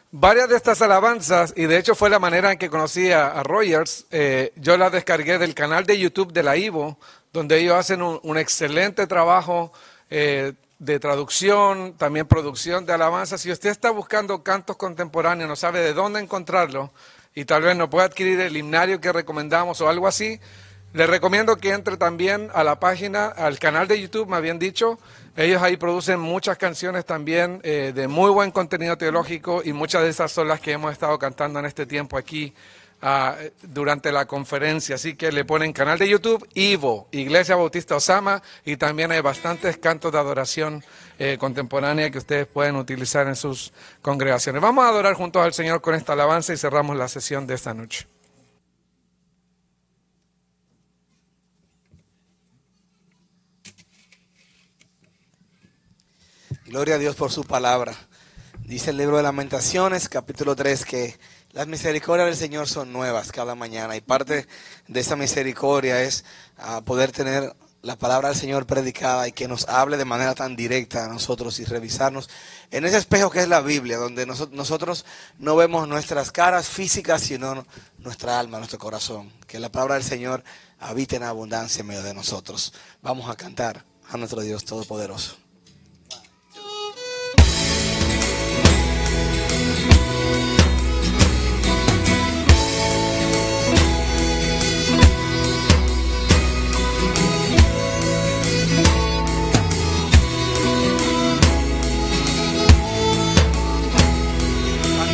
S2: Varias de estas alabanzas, y de hecho fue la manera en que conocí a Rogers, yo las descargué del canal de YouTube de la Ivo, donde ellos hacen un excelente trabajo de traducción, también producción de alabanzas. Si usted está buscando cantos contemporáneos, no sabe de dónde encontrarlo, y tal vez no pueda adquirir el himnario que recomendamos o algo así, le recomiendo que entre también a la página, al canal de YouTube, me habían dicho. Ellos ahí producen muchas canciones también de muy buen contenido teológico, y muchas de esas son las que hemos estado cantando en este tiempo aquí durante la conferencia. Así que le ponen canal de YouTube, Ivo, Iglesia Bautista Osama, y también hay bastantes cantos de adoración contemporánea que ustedes pueden utilizar en sus congregaciones. Vamos a adorar juntos al Señor con esta alabanza y cerramos la sesión de esta noche.
S1: Gloria a Dios por su palabra. Dice el libro de Lamentaciones, capítulo 3, que las misericordias del Señor son nuevas cada mañana. Y parte de esa misericordia es poder tener la palabra del Señor predicada y que nos hable de manera tan directa a nosotros, y revisarnos en ese espejo que es la Biblia, donde nosotros no vemos nuestras caras físicas, sino nuestra alma, nuestro corazón. Que la palabra del Señor habite en abundancia en medio de nosotros. Vamos a cantar a nuestro Dios Todopoderoso.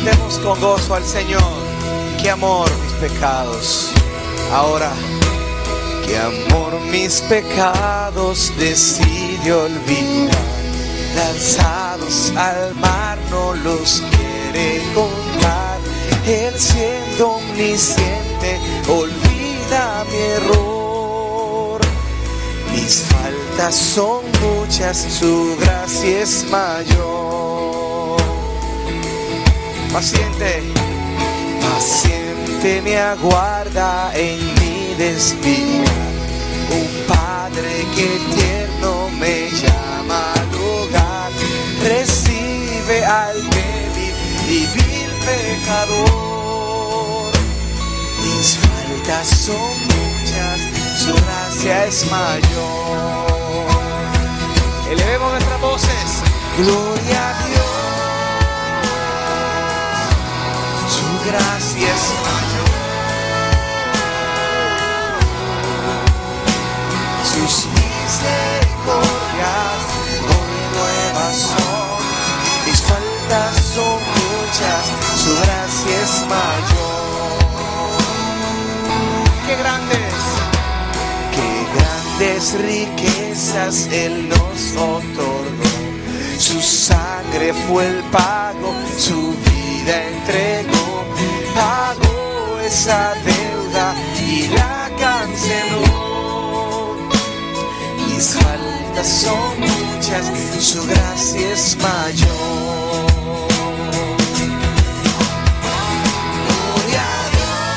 S1: Cantemos con gozo al Señor. Qué amor mis pecados. Ahora, qué amor mis pecados decide olvidar. Lanzados al mar no los quiere contar. Él siendo omnisciente olvida mi error. Mis faltas son muchas, su gracia es mayor. Paciente, paciente me aguarda en mi desvía. Un Padre que tierno me llama al hogar. Recibe al débil y vil pecador. Mis faltas son muchas, su gracia es mayor. Elevemos nuestras voces. Gloria a Dios. Su gracia es mayor. Sus misericordias hoy nuevas son. Mis faltas son muchas, su gracia es mayor. ¡Qué grandes riquezas Él nos otorgó! Su sangre fue el pago, su vida entregó. Pagó esa deuda y la canceló. Mis faltas son muchas, su gracia es mayor. Gloria a Dios.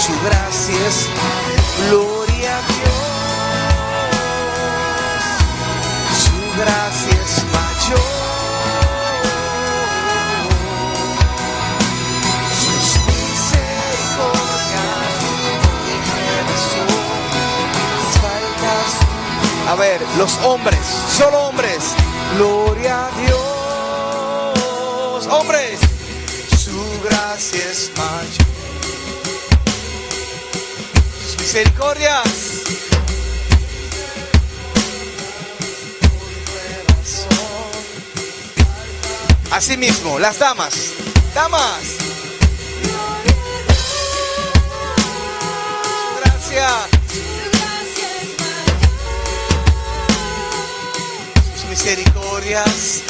S1: su gracia es, gloria a Dios, su gracia es mayor, sus misericordias son faltas. A ver, los hombres, solo hombres, gloria a Dios, hombres, su gracia es mayor, sus misericordias son. Así mismo, las damas, su gracia, sus misericordias.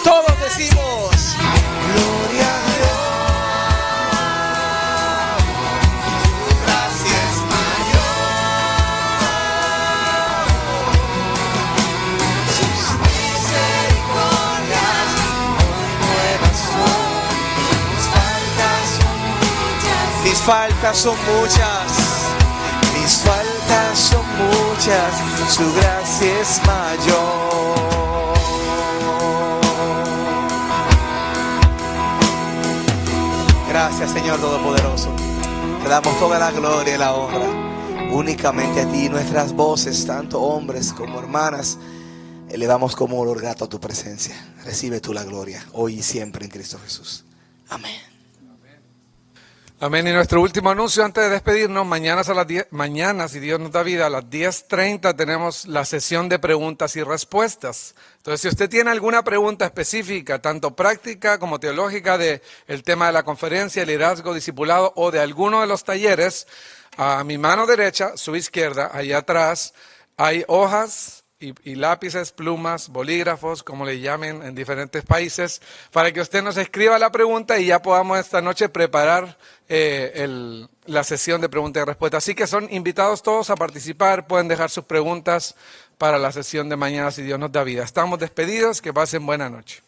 S1: Todos decimos, gloria a Dios, su gracia es mayor, sus misericordias nuevas son, mis faltas son muchas, mis faltas son muchas, su gracia es mayor. Gracias, Señor Todopoderoso. Te damos toda la gloria y la honra únicamente a ti. Nuestras voces, tanto hombres como hermanas, elevamos como olor grato a tu presencia. Recibe tú la gloria, hoy y siempre en Cristo Jesús. Amén.
S2: Amén. Y nuestro último anuncio antes de despedirnos, mañana, si Dios nos da vida, a las 10:30 tenemos la sesión de preguntas y respuestas. Entonces, si usted tiene alguna pregunta específica, tanto práctica como teológica, del tema de la conferencia, el liderazgo, discipulado o de alguno de los talleres, a mi mano derecha, su izquierda, allá atrás, hay hojas y lápices, plumas, bolígrafos, como le llamen en diferentes países, para que usted nos escriba la pregunta y ya podamos esta noche preparar la sesión de preguntas y respuestas. Así que son invitados todos a participar, pueden dejar sus preguntas para la sesión de mañana si Dios nos da vida. Estamos despedidos, que pasen buena noche.